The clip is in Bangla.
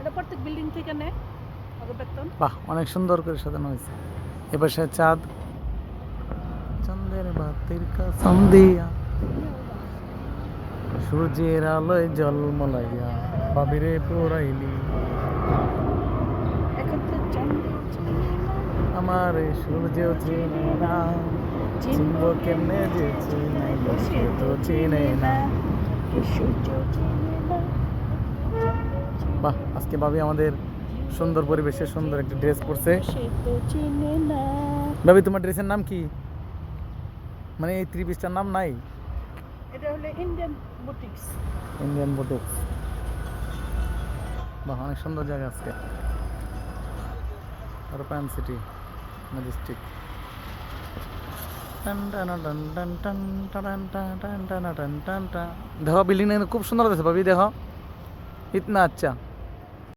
এটা প্রত্যেক বিল্ডিং থেকে নেয় আগে বেতন। বাহ, অনেক সুন্দর করে সাজানো হয়েছে। এপাশে চাঁদ, চাঁদের বাতির কাছন দিয়া সূর্যের আলোয় জলমলাইয়া বাবিরে পুরাইলি এখন তো চাঁদে চিনে না, আমার এই সূর্যেও চিনে না, চিনব কেমনে যে চিনাইল সে তো চিনে না। সূর্য চিনে না। বাহ, আজকে ভাবি আমাদের সুন্দর পরিবেশে সুন্দর একটা ড্রেস পরছে। সে তো চিনে না। ভাবি, তোমার ড্রেসের নাম কি? মানে এই থ্রি পিসটার নাম নাই? এটা হলো ইন্ডিয়ান বুটিক্স। Indian boutiques. বাহ, অনেক সুন্দর জায়গা আজকে। আর প্যান সিটি ম্যাজেস্টিক। দেখো বিল্ডিং খুব সুন্দর আছে ভাবি, দেখো ইতনা আচ্ছা।